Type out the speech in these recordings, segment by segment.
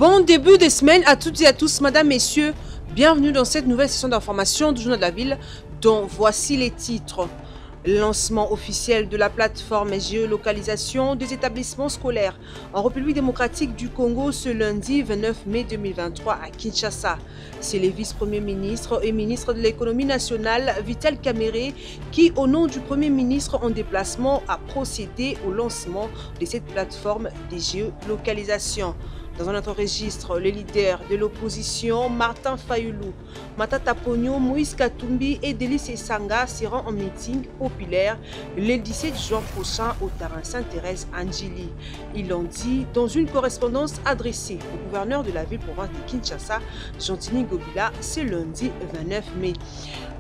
Bon début de semaine à toutes et à tous, mesdames, messieurs. Bienvenue dans cette nouvelle session d'information du Journal de la Ville, dont voici les titres. Lancement officiel de la plateforme géolocalisation des établissements scolaires en République démocratique du Congo ce lundi 29 mai 2023 à Kinshasa. C'est les vice-premiers ministres et ministres de l'économie nationale, Vital Kamerhe, qui, au nom du Premier ministre en déplacement, a procédé au lancement de cette plateforme de géolocalisation. Dans un autre registre, les leaders de l'opposition, Martin Fayulu, Matata Ponyo, Moïse Katumbi et Délice Sanga seront en meeting populaire le 17 juin prochain au terrain Sainte-Thérèse Anjili. Ils l'ont dit dans une correspondance adressée au gouverneur de la ville province de Kinshasa, Gentini Ngobila, ce lundi 29 mai.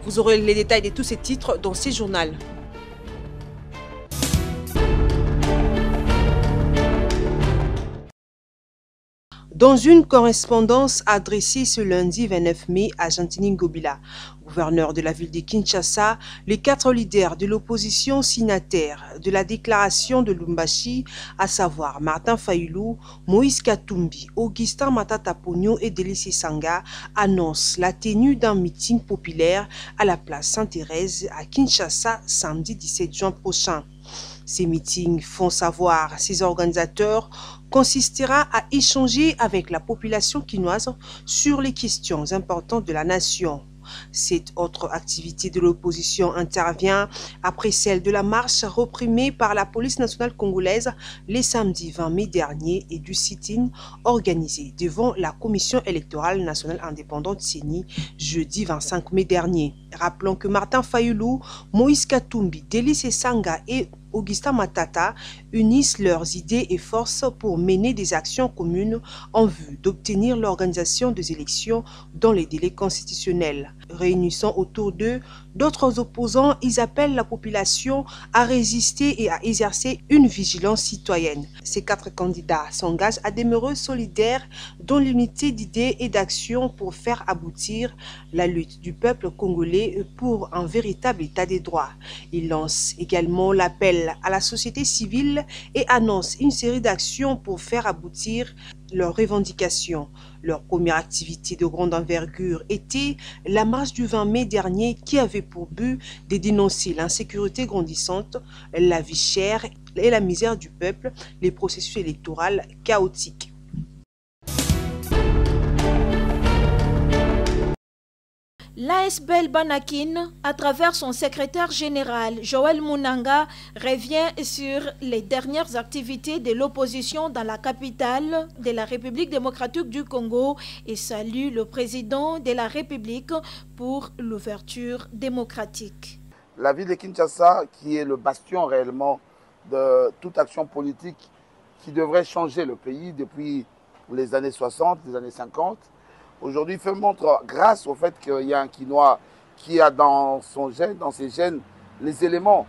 Vous aurez les détails de tous ces titres dans ces journaux. Dans une correspondance adressée ce lundi 29 mai à Gentini Ngobila, gouverneur de la ville de Kinshasa, les 4 leaders de l'opposition signataires de la déclaration de Lubumbashi, à savoir Martin Fayulu, Moïse Katumbi, Augustin Matata Ponyo et Délice Sanga, annoncent la tenue d'un meeting populaire à la place Sainte-Thérèse à Kinshasa samedi 17 juin prochain. Ces meetings font savoir ses organisateurs consistera à échanger avec la population quinoise sur les questions importantes de la nation. Cette autre activité de l'opposition intervient après celle de la marche reprimée par la police nationale congolaise les samedis 20 mai dernier et du sit-in organisé devant la commission électorale nationale indépendante CENI jeudi 25 mai dernier. Rappelons que Martin Fayulu, Moïse Katumbi, Délice Sanga et Augustin Matata unissent leurs idées et forces pour mener des actions communes en vue d'obtenir l'organisation des élections dans les délais constitutionnels. Réunissant autour d'eux d'autres opposants, ils appellent la population à résister et à exercer une vigilance citoyenne. Ces 4 candidats s'engagent à demeurer solidaires dans l'unité d'idées et d'actions pour faire aboutir la lutte du peuple congolais pour un véritable état des droits. Ils lancent également l'appel à la société civile et annoncent une série d'actions pour faire aboutir leurs revendications. Leur première activité de grande envergure était la marche du 20 mai dernier qui avait pour but de dénoncer l'insécurité grandissante, la vie chère et la misère du peuple, les processus électoraux chaotiques. L'ASBL Banakin, à travers son secrétaire général Joël Munanga, revient sur les dernières activités de l'opposition dans la capitale de la République démocratique du Congo et salue le président de la République pour l'ouverture démocratique. La ville de Kinshasa, qui est le bastion réellement de toute action politique qui devrait changer le pays depuis les années 60, les années 50, aujourd'hui fait montre, grâce au fait qu'il y a un Quinois qui a dans ses gènes, les éléments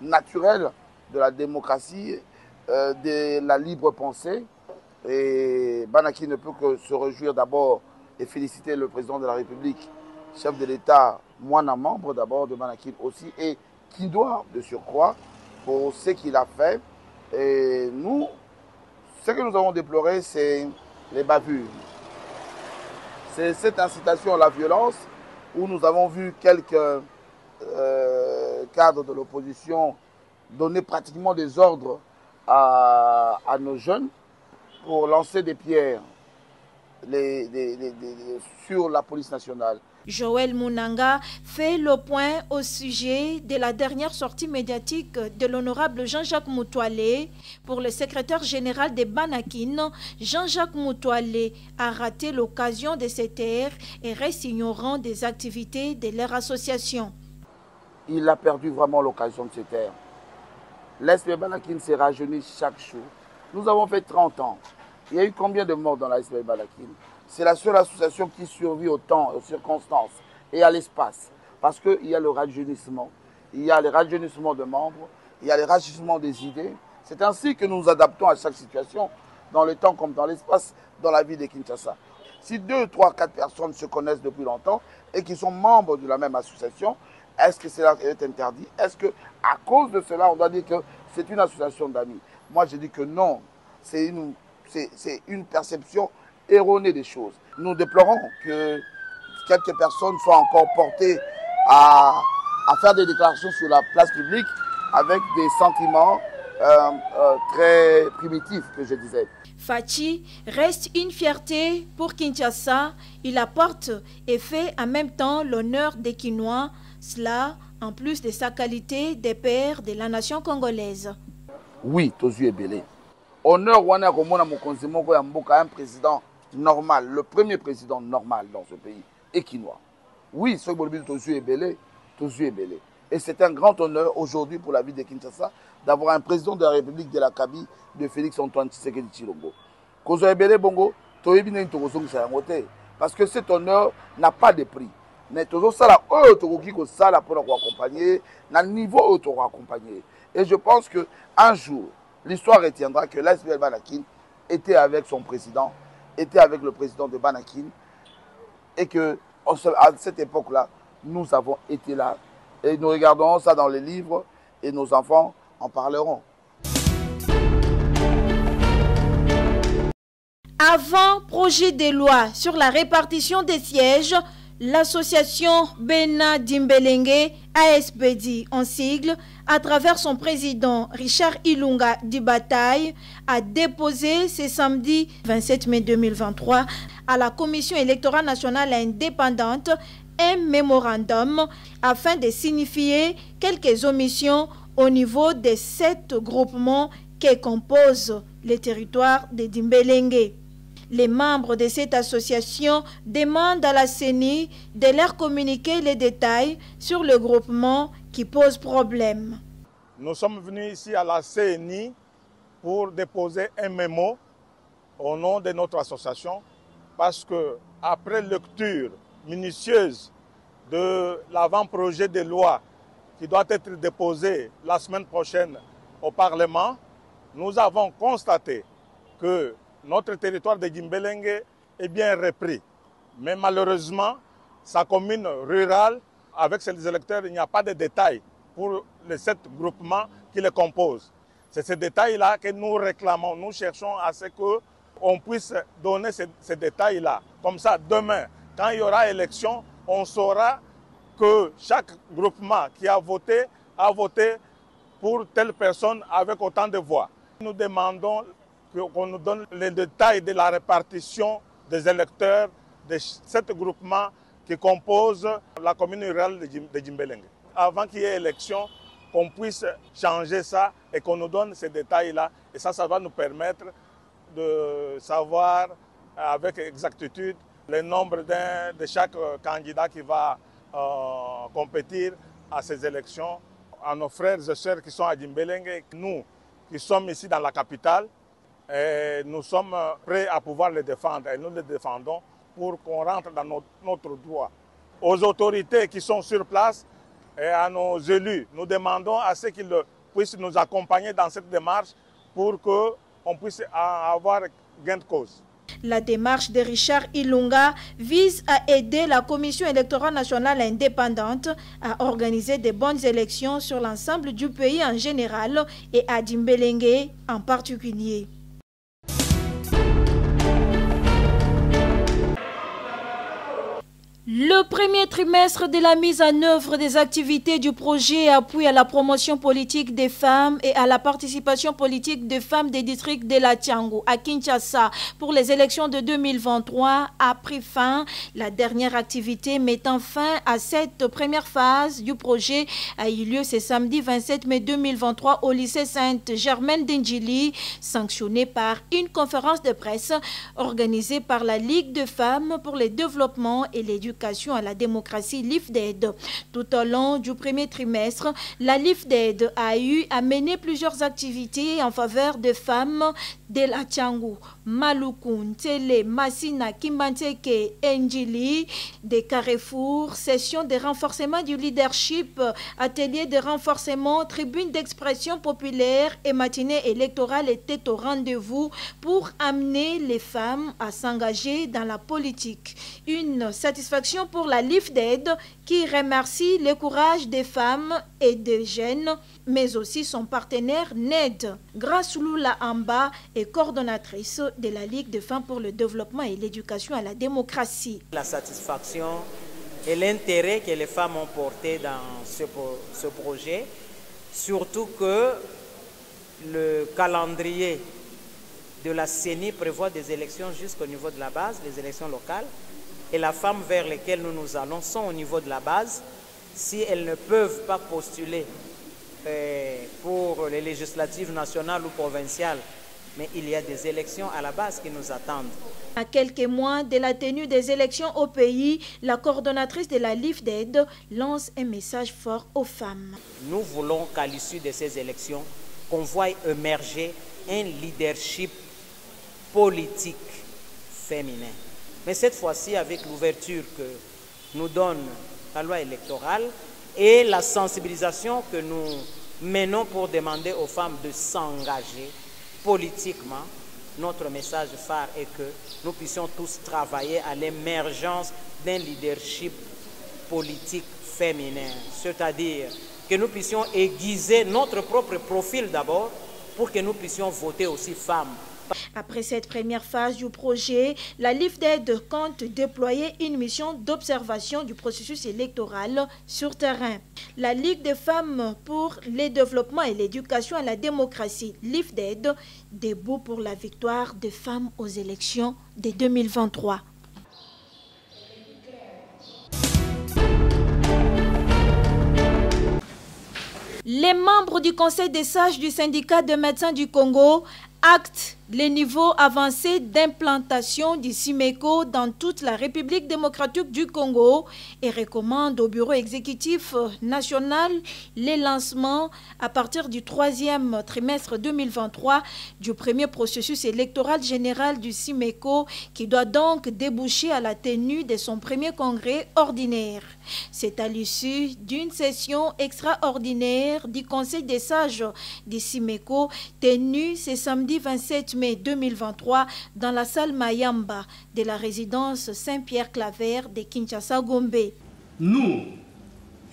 naturels de la démocratie, de la libre pensée. Et Banaki ne peut que se réjouir d'abord et féliciter le président de la République, chef de l'État, moi un membre d'abord de Banaki aussi, et qui doit de surcroît pour ce qu'il a fait. Et nous, ce que nous avons déploré, c'est les bavures. C'est cette incitation à la violence où nous avons vu quelques cadres de l'opposition donner pratiquement des ordres à nos jeunes pour lancer des pierres sur la police nationale. Joël Munanga fait le point au sujet de la dernière sortie médiatique de l'honorable Jean-Jacques Moutoualé. Pour le secrétaire général des Banakin, Jean-Jacques Moutoualé a raté l'occasion de se taire et reste ignorant des activités de leur association. Il a perdu vraiment l'occasion de se taire. L'ASBL Banakin s'est rajeuni chaque jour. Nous avons fait 30 ans. Il y a eu combien de morts dans l'ASBL Banakin? C'est la seule association qui survit au temps, aux circonstances et à l'espace. Parce qu'il y a le rajeunissement, il y a le rajeunissement de membres, il y a le rajeunissement des idées. C'est ainsi que nous nous adaptons à chaque situation, dans le temps comme dans l'espace, dans la vie de Kinshasa. Si 2, 3, 4 personnes se connaissent depuis longtemps et qui sont membres de la même association, est-ce que cela est interdit? Est-ce qu'à cause de cela, on doit dire que c'est une association d'amis? Moi, je dis que non. C'est une c'est une perception erronée des choses. Nous déplorons que quelques personnes soient encore portées à faire des déclarations sur la place publique avec des sentiments très primitifs, que je disais. Fachi reste une fierté pour Kinshasa. Il apporte et fait en même temps l'honneur des Kinois, cela en plus de sa qualité de père de la nation congolaise. Oui, Tozu Ebele. Honneur wana komona mokonzi moko ya mboka, un président normal, le premier président normal dans ce pays, et Kinois. Oui, ce que Tozu Ebele, Tozu Ebele. Et c'est un grand honneur aujourd'hui pour la ville de Kinshasa d'avoir un président de la République de la Kabylie, de Félix Antoine Tshisekedi Tshilombo. Kozo Ebele Bongo, parce que cet honneur n'a pas de prix. Mais toujours ça là, ça là pour accompagner, dans le niveau pour accompagner. Et je pense que un jour, l'histoire retiendra que l'ASBL Banakin était avec son président, était avec le président de Banakin, et que à cette époque-là, nous avons été là. Et nous regarderons ça dans les livres et nos enfants en parleront. Avant projet de loi sur la répartition des sièges, l'association Bena Dimbelenge, ASBD en sigle, à travers son président Richard Ilunga Dibataille, a déposé ce samedi 27 mai 2023 à la Commission électorale nationale indépendante un mémorandum afin de signifier quelques omissions au niveau des 7 groupements qui composent le territoire de Dimbelenge. Les membres de cette association demandent à la CENI de leur communiquer les détails sur le groupement qui pose problème. Nous sommes venus ici à la CENI pour déposer un mémo au nom de notre association parce que après lecture minutieuse de l'avant-projet de loi qui doit être déposé la semaine prochaine au Parlement, nous avons constaté que notre territoire de Dimbelenge est bien repris. Mais malheureusement, sa commune rurale, avec ses électeurs, il n'y a pas de détails pour les 7 groupements qui les composent. C'est ces détails-là que nous réclamons. Nous cherchons à ce qu'on puisse donner ces détails-là. Comme ça, demain, quand il y aura élection, on saura que chaque groupement qui a voté pour telle personne avec autant de voix. Nous demandons qu'on nous donne les détails de la répartition des électeurs de 7 groupements qui composent la commune rurale de Dimbelenge. Avant qu'il y ait élection, qu'on puisse changer ça et qu'on nous donne ces détails-là. Et ça va nous permettre de savoir avec exactitude le nombre de chaque candidat qui va compétir à ces élections. À nos frères et sœurs qui sont à Dimbelenge, nous qui sommes ici dans la capitale, et nous sommes prêts à pouvoir les défendre et nous les défendons pour qu'on rentre dans notre droit. Aux autorités qui sont sur place et à nos élus, nous demandons à ceux qu'ils puissent nous accompagner dans cette démarche pour qu'on puisse avoir gain de cause. La démarche de Richard Ilunga vise à aider la Commission électorale nationale indépendante à organiser de bonnes élections sur l'ensemble du pays en général et à Dimbelenge en particulier. Le premier trimestre de la mise en œuvre des activités du projet appui à la promotion politique des femmes et à la participation politique des femmes des districts de la Tiangu à Kinshasa pour les élections de 2023 a pris fin. La dernière activité mettant fin à cette première phase du projet a eu lieu ce samedi 27 mai 2023 au lycée Sainte-Germaine d'Indjili, sanctionné par une conférence de presse organisée par la Ligue de femmes pour le développement et l'éducation à la démocratie LIFDED. Tout au long du premier trimestre, la LIFDED a eu à mener plusieurs activités en faveur des femmes de la Tiangu, Maluku, Télé, Massina, Kimbanteke, Ndjili, des carrefours, sessions de renforcement du leadership, ateliers de renforcement, tribunes d'expression populaire et matinées électorales étaient au rendez-vous pour amener les femmes à s'engager dans la politique. Une satisfaction pour la LIFDED qui remercie le courage des femmes et des jeunes, mais aussi son partenaire NED. Grâce Lula Amba et coordonnatrice de la Ligue des femmes pour le développement et l'éducation à la démocratie. La satisfaction et l'intérêt que les femmes ont porté dans ce projet, surtout que le calendrier de la CENI prévoit des élections jusqu'au niveau de la base, les élections locales, et les femmes vers lesquelles nous allons sont au niveau de la base. Si elles ne peuvent pas postuler pour les législatives nationales ou provinciales, mais il y a des élections à la base qui nous attendent. À quelques mois de la tenue des élections au pays, la coordonnatrice de la LIFDED lance un message fort aux femmes. Nous voulons qu'à l'issue de ces élections, qu'on voie émerger un leadership politique féminin. Mais cette fois-ci, avec l'ouverture que nous donne la loi électorale et la sensibilisation que nous menons pour demander aux femmes de s'engager politiquement, notre message phare est que nous puissions tous travailler à l'émergence d'un leadership politique féminin, c'est-à-dire que nous puissions aiguiser notre propre profil d'abord pour que nous puissions voter aussi femmes. Après cette première phase du projet, la LIFDED compte déployer une mission d'observation du processus électoral sur terrain. La Ligue des femmes pour le développement et l'éducation à la démocratie, LIFDED, debout pour la victoire des femmes aux élections de 2023. Les membres du Conseil des sages du syndicat de médecins du Congo actent les niveaux avancés d'implantation du SIMECO dans toute la République démocratique du Congo et recommande au Bureau exécutif national les lancements à partir du 3e trimestre 2023 du premier processus électoral général du SIMECO qui doit donc déboucher à la tenue de son premier congrès ordinaire. C'est à l'issue d'une session extraordinaire du Conseil des sages du SIMECO tenue ce samedi 27 mai 2023 dans la salle Mayamba de la résidence Saint-Pierre-Claver de Kinshasa-Gombe. Nous,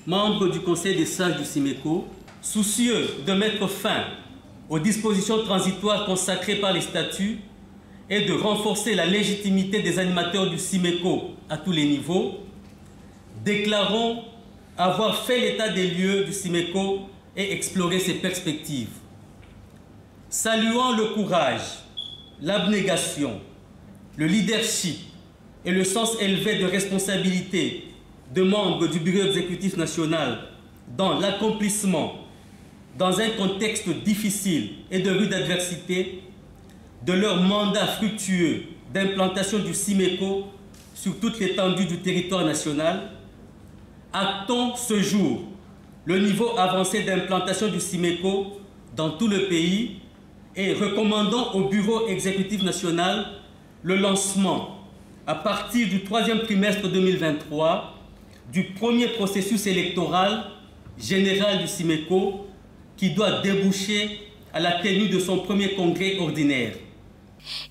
membres du Conseil des sages du SIMECO, soucieux de mettre fin aux dispositions transitoires consacrées par les statuts et de renforcer la légitimité des animateurs du SIMECO à tous les niveaux, déclarons avoir fait l'état des lieux du SIMECO et explorer ses perspectives. Saluant le courage, l'abnégation, le leadership et le sens élevé de responsabilité de membres du Bureau exécutif national dans l'accomplissement, dans un contexte difficile et de rude adversité, de leur mandat fructueux d'implantation du SIMECO sur toute l'étendue du territoire national, actons ce jour le niveau avancé d'implantation du SIMECO dans tout le pays et recommandons au Bureau exécutif national le lancement, à partir du 3e trimestre 2023, du premier processus électoral général du SIMECO qui doit déboucher à la tenue de son premier congrès ordinaire.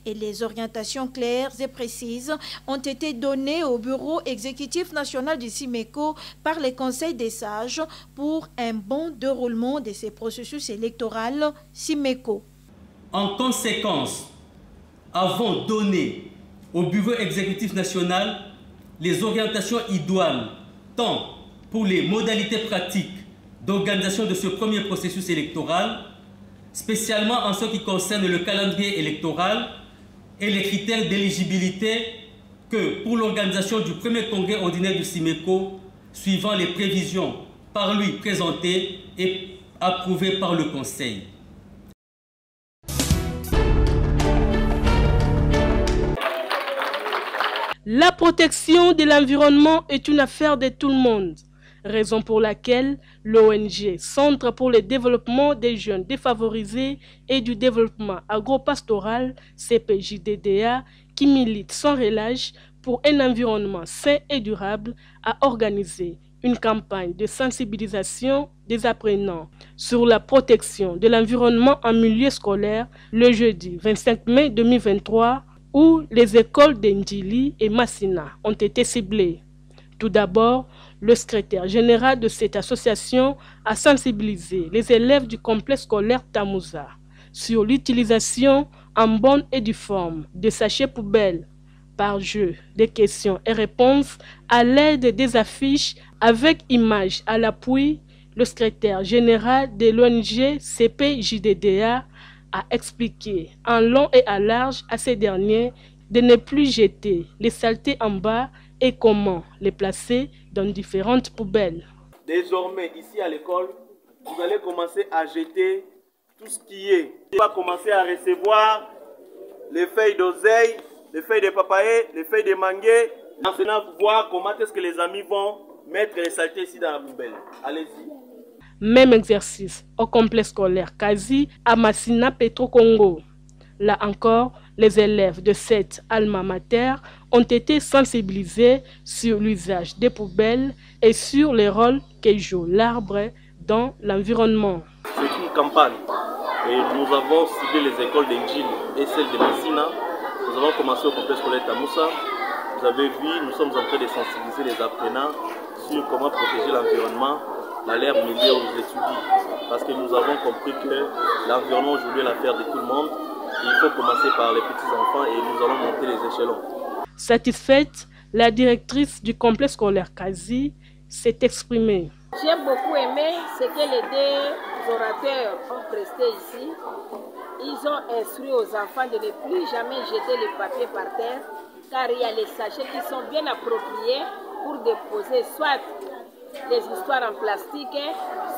Et les orientations claires et précises ont été données au Bureau exécutif national du SIMECO par les conseils des sages pour un bon déroulement de ces processus électoraux SIMECO. En conséquence, avons donné au Bureau exécutif national les orientations idoines, tant pour les modalités pratiques d'organisation de ce premier processus électoral, spécialement en ce qui concerne le calendrier électoral et les critères d'éligibilité, que pour l'organisation du premier congrès ordinaire du SIMECO, suivant les prévisions par lui présentées et approuvées par le Conseil. La protection de l'environnement est une affaire de tout le monde, raison pour laquelle l'ONG Centre pour le développement des jeunes défavorisés et du développement agropastoral CPJDDA, qui milite sans relâche pour un environnement sain et durable, a organisé une campagne de sensibilisation des apprenants sur la protection de l'environnement en milieu scolaire le jeudi 25 mai 2023, où les écoles d'Endili et Massina ont été ciblées. Tout d'abord, le secrétaire général de cette association a sensibilisé les élèves du complexe scolaire Tamouza sur l'utilisation en bonne et due forme, des sachets poubelles par jeu, des questions et réponses à l'aide des affiches avec images à l'appui. Le secrétaire général de l'ONG CPJDDA a expliqué en long et en large à ces derniers de ne plus jeter les saletés en bas et comment les placer dans différentes poubelles. Désormais, ici à l'école, vous allez commencer à jeter tout ce qui est. On va commencer à recevoir les feuilles d'oseille, les feuilles de papaye, les feuilles de manguier. Maintenant, voir comment est-ce que les amis vont mettre les saletés ici dans la poubelle. Allez-y. Même exercice au complexe scolaire Kazi à Massina Petro Congo. Là encore, les élèves de cette alma mater ont été sensibilisés sur l'usage des poubelles et sur le rôle que joue l'arbre dans l'environnement. C'est une campagne et nous avons ciblé les écoles d'Engil et celles de Massina. Nous avons commencé au complexe scolaire Tamoussa. Vous avez vu, nous sommes en train de sensibiliser les apprenants sur comment protéger l'environnement, l'air milieu aux étudiants. Parce que nous avons compris que l'environnement aujourd'hui est l'affaire de tout le monde. Il faut commencer par les petits-enfants et nous allons monter les échelons. Satisfaite, la directrice du complexe scolaire Kazi s'est exprimée. J'ai beaucoup aimé ce que les deux orateurs ont presté ici. Ils ont instruit aux enfants de ne plus jamais jeter les papiers par terre, car il y a les sachets qui sont bien appropriés pour déposer soit les histoires en plastique,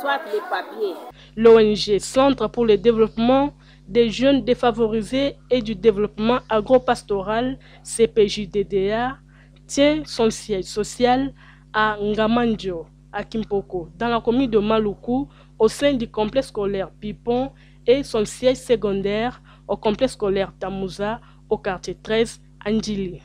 soit les papiers. L'ONG Centre pour le développement des jeunes défavorisés et du développement agropastoral CPJDDA tient son siège social à Ngamanjo, à Kimpoko, dans la commune de Maluku, au sein du complexe scolaire Pipon, et son siège secondaire au complexe scolaire Tamouza, au quartier 13, Andjili.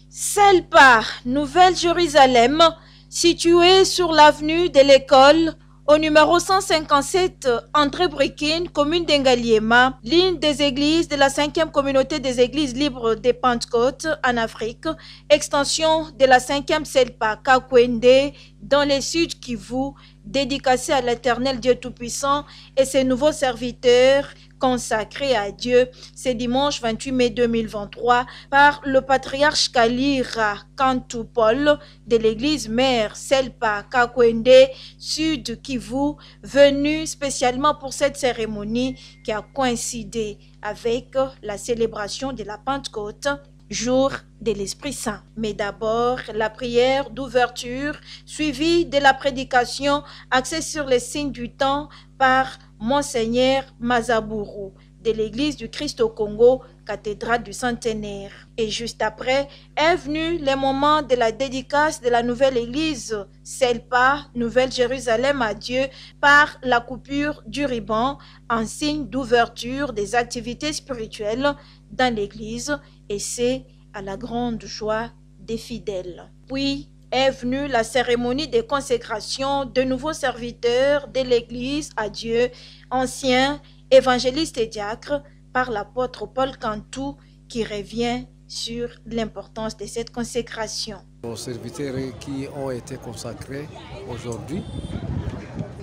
Selpa, Nouvelle-Jérusalem, située sur l'avenue de l'école, au numéro 157, entrée Brikine, commune d'Engaliema, l'une des églises de la 5e communauté des églises libres des Pentecôtes en Afrique, extension de la 5e Selpa Kakwende, dans le sud Kivu, dédicacée à l'Éternel Dieu Tout-Puissant et ses nouveaux serviteurs consacrés à Dieu, ce dimanche 28 mai 2023 par le patriarche Kalira Kantu Paul de l'église mère Selpa Kakwende, sud Kivu, venu spécialement pour cette cérémonie qui a coïncidé avec la célébration de la Pentecôte, jour de l'Esprit Saint. Mais d'abord, la prière d'ouverture, suivie de la prédication axée sur les signes du temps par Monseigneur Mazabourou de l'église du Christ au Congo, cathédrale du centenaire. Et juste après est venu le moment de la dédicace de la nouvelle église Selpa, Nouvelle-Jérusalem à Dieu, par la coupure du ruban en signe d'ouverture des activités spirituelles dans l'église, et c'est à la grande joie des fidèles. Puis est venue la cérémonie de consécration de nouveaux serviteurs de l'église à Dieu, anciens évangélistes et diacres, par l'apôtre Paul Cantu, qui revient sur l'importance de cette consécration. Aux serviteurs qui ont été consacrés aujourd'hui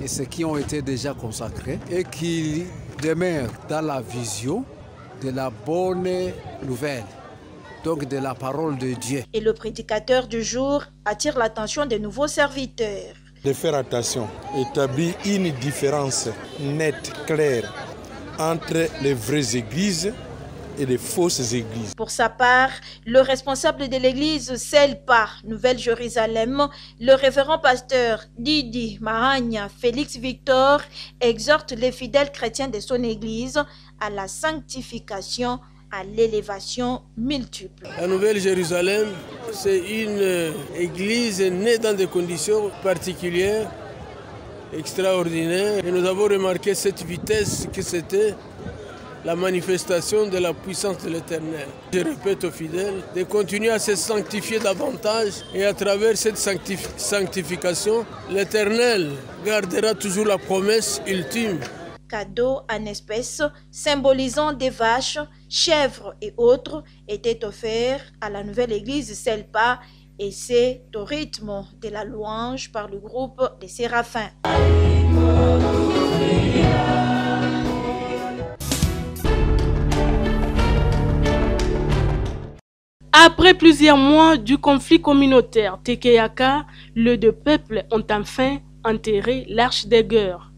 et ceux qui ont été déjà consacrés et qui demeurent dans la vision de la bonne nouvelle, donc de la parole de Dieu. Et le prédicateur du jour attire l'attention des nouveaux serviteurs. De faire attention, établir une différence nette, claire, entre les vraies églises et les fausses églises. Pour sa part, le responsable de l'église Selpa, Nouvelle-Jérusalem, le révérend pasteur Didi Mahania Félix Victor, exhorte les fidèles chrétiens de son église à la sanctification, à l'élévation multiple. La Nouvelle-Jérusalem, c'est une église née dans des conditions particulières, extraordinaires. Et nous avons remarqué cette vitesse que c'était la manifestation de la puissance de l'Éternel. Je répète aux fidèles de continuer à se sanctifier davantage, et à travers cette sanctification, l'Éternel gardera toujours la promesse ultime. Cadeaux en espèces symbolisant des vaches, chèvres et autres étaient offerts à la nouvelle église Selpa Et c'est au rythme de la louange par le groupe des Séraphins. Après plusieurs mois du conflit communautaire Tekeyaka, les deux peuples ont enfin enterré l'arche des guerres.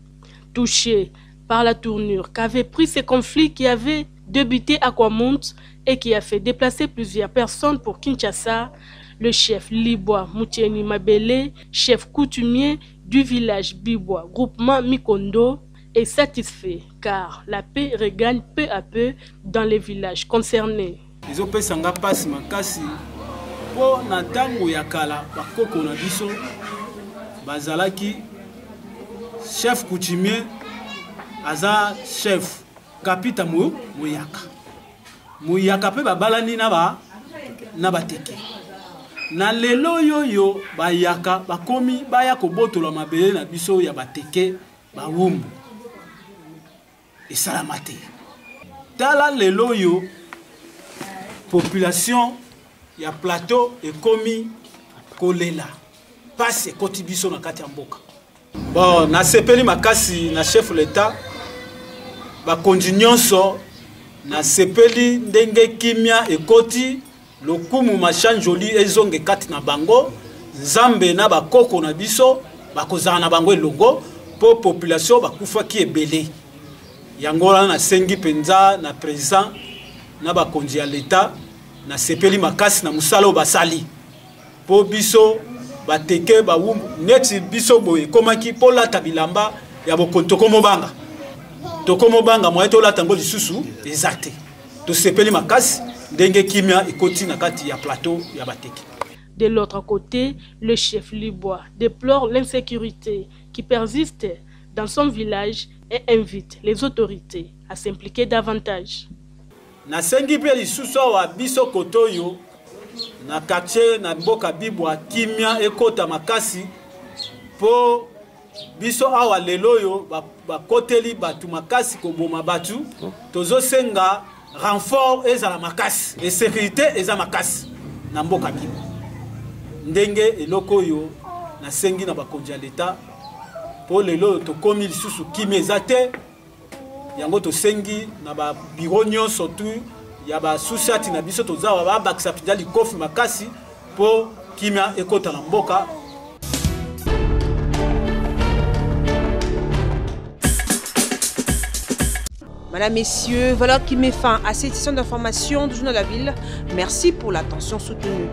Touché par la tournure qu'avait pris ce conflit qui avait débuté à Kwamount et qui a fait déplacer plusieurs personnes pour Kinshasa, le chef Libois Moutieni Mabele, chef coutumier du village Bibwa, groupement Mikondo, est satisfait car la paix regagne peu à peu dans les villages concernés. Ils ont fait un passe makasi pour natango yakala bakoko na biso bazalaki chef coutumier aza chef kapita muyaka pe babalani na bateke na lelo yoyo bayaka bakomi baya kobotola mabele na biso ya bateke bawumbu esalamate tala lelo yo population ya plateau ekomi kolela passe ekoti biso na kati ya mboka. Bon, na sepeli makasi na chef l'État bakonzi nyonso na sepeli ndenge kimia ekoti lokumu machanjoli ezonge kati na bango nzambe na bakoko na biso bakozala na bango elongo po population bakufaki ebele yangola na sengi penza na président na bakonzi ya l'État na sepeli makasi na musala basali po biso bateke bawumbu neti biso boye komaki po lata bilamba ya bokontoko mobanga toko mobanga moye to lata ngo lisusu exacte to sepeli makasi ndenge kimia ekoti na kati ya plateau ya bateke. De l'autre côté, le chef Libois déplore l'insécurité qui persiste dans son village et invite les autorités à s'impliquer davantage. Na sengi pe lisusu wa biso kotoyo na quartier na mboka Bibwa kimia ekota makasi po biso awa leloyo bakoteli batu makasi koboma batu tozo senga renfort ezala makasi et sécurité eza makasi na mboka Bibwa ndenge eloko yo na sengi na bakonzi ya l'État po lelo tokomi lisusu kimia ezate yango to sengi na ba biro nyonso tu ya ba société na biso tozawa ba bakisa pidali kofi makasi po kimia ekota na mboka. Madame, Messieurs, voilà qui met fin à cette session d'information du Journal de la Ville. Merci pour l'attention soutenue.